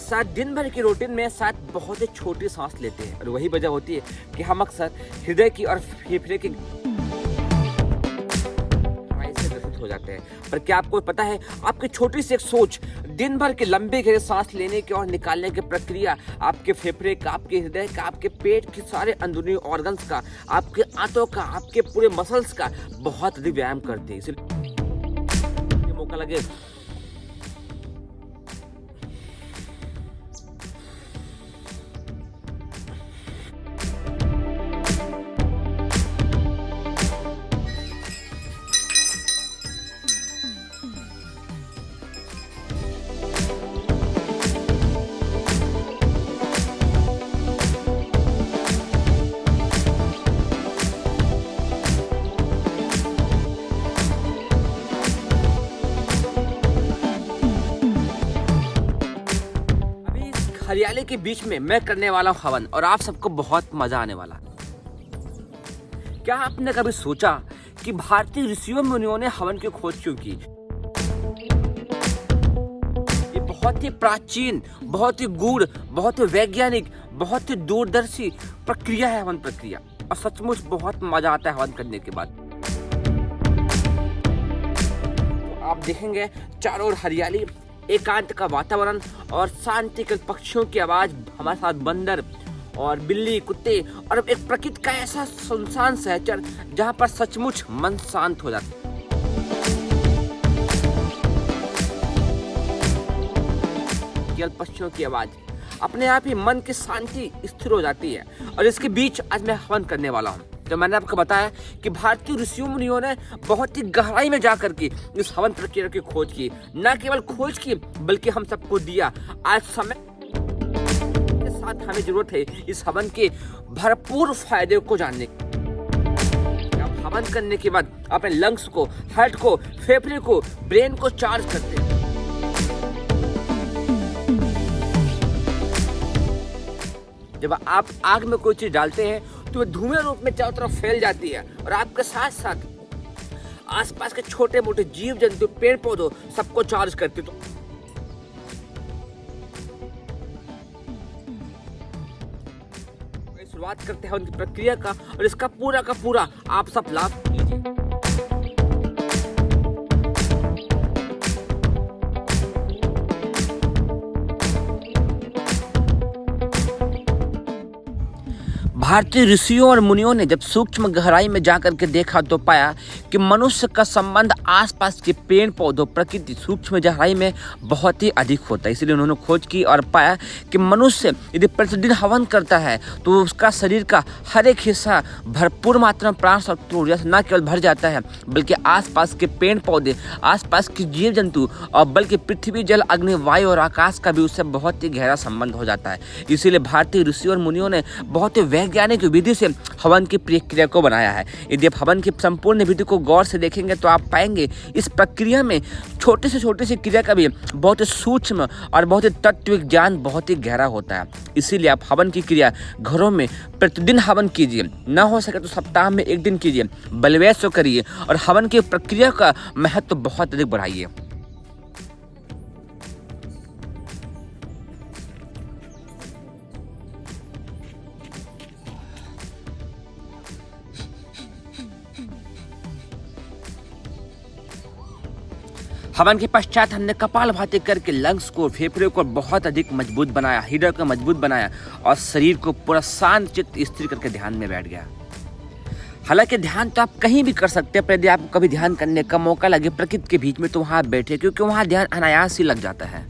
साथ दिन भर की रूटीन में साथ बहुत ही छोटी सांस लेते हैं और वही वजह होती है कि हम अक्सर हृदय की और फेफड़े की से ग्रसित हो जाते हैं। पर क्या आपको पता है, आपकी छोटी सी एक सोच दिन भर के लंबे गहरे सांस लेने की और निकालने की प्रक्रिया आपके फेफड़े का, आपके हृदय का, आपके पेट के सारे अंदरूनी ऑर्गन्स का, आपके आंतों का, आपके पूरे मसल्स का बहुत अधिक व्यायाम करते हैं। इसलिए मौका लगे हरियाली के बीच में मैं करने वाला हूं हवन और आप सबको बहुत मजा आने वाला। क्या आपने कभी सोचा कि भारतीय ऋषियों मुनियों ने हवन की खोज क्यों की? ये बहुत ही प्राचीन, बहुत ही गूढ़, बहुत ही वैज्ञानिक, बहुत ही दूरदर्शी प्रक्रिया है हवन प्रक्रिया, और सचमुच बहुत मजा आता है हवन करने के बाद। तो आप देखेंगे चारों ओर हरियाली, एकांत का वातावरण और शांति के पक्षियों की आवाज, हमारे साथ बंदर और बिल्ली, कुत्ते, और एक प्रकृति का ऐसा सुनसान सहचर जहां पर सचमुच मन शांत हो जाता है। केवल पक्षियों की आवाज अपने आप ही मन की शांति स्थिर हो जाती है। और इसके बीच आज मैं हवन करने वाला हूँ। तो मैंने आपको बताया कि भारतीय ऋषियों मुनियों ने बहुत ही गहराई में जाकर के इस हवन प्रक्रिया की खोज की। न केवल खोज की बल्कि हम सबको दिया। आज समय के साथ हमें जरूरत है इस हवन के भरपूर फायदे को जानने की। आप हवन करने के बाद अपने लंग्स को, हार्ट को, फेफड़े को, ब्रेन को चार्ज करते हैं। जब आप आग में कोई चीज डालते हैं तो वह धुएं रूप में चारों तरफ फैल जाती है और आपके साथ साथ आसपास के छोटे मोटे जीव जंतु, पेड़ पौधों सबको चार्ज करते। तो शुरुआत करते हैं उनकी प्रक्रिया का और इसका पूरा का पूरा आप सब लाभ लीजिए। भारतीय ऋषियों और मुनियों ने जब सूक्ष्म गहराई में जाकर के देखा तो पाया कि मनुष्य का संबंध आसपास के पेड़ पौधों, प्रकृति, सूक्ष्म गहराई में बहुत ही अधिक होता है। इसलिए उन्होंने खोज की और पाया कि मनुष्य यदि प्रतिदिन हवन करता है तो उसका शरीर का हर एक हिस्सा भरपूर मात्रा में प्राण शक्ति ऊर्जा से न केवल भर जाता है बल्कि आसपास के पेड़ पौधे, आसपास के जीव जंतु और बल्कि पृथ्वी, जल, अग्नि, वायु और आकाश का भी उससे बहुत ही गहरा संबंध हो जाता है। इसीलिए भारतीय ऋषियों और मुनियों ने बहुत ही वैज्ञानिक विधि से हवन की प्रक्रिया को बनाया है। यदि आप हवन की संपूर्ण विधि को गौर से देखेंगे तो आप पाएंगे इस प्रक्रिया में छोटे से क्रिया का भी बहुत ही सूक्ष्म और बहुत ही तत्विक ज्ञान बहुत ही गहरा होता है। इसीलिए आप हवन की क्रिया घरों में प्रतिदिन हवन कीजिए, न हो सके तो सप्ताह में एक दिन कीजिए, बलवैस करिए और हवन की प्रक्रिया का महत्व बहुत अधिक बढ़ाइए। हवन के पश्चात हमने कपालभाति करके लंग्स को, फेफड़े को बहुत अधिक मजबूत बनाया, हृदय को मजबूत बनाया और शरीर को पूरा शांत चित्त स्थिर करके ध्यान में बैठ गया। हालांकि ध्यान तो आप कहीं भी कर सकते हैं, पर यदि आपको कभी ध्यान करने का मौका लगे प्रकृति के बीच में तो वहां बैठे, क्योंकि वहां ध्यान अनायास ही लग जाता है।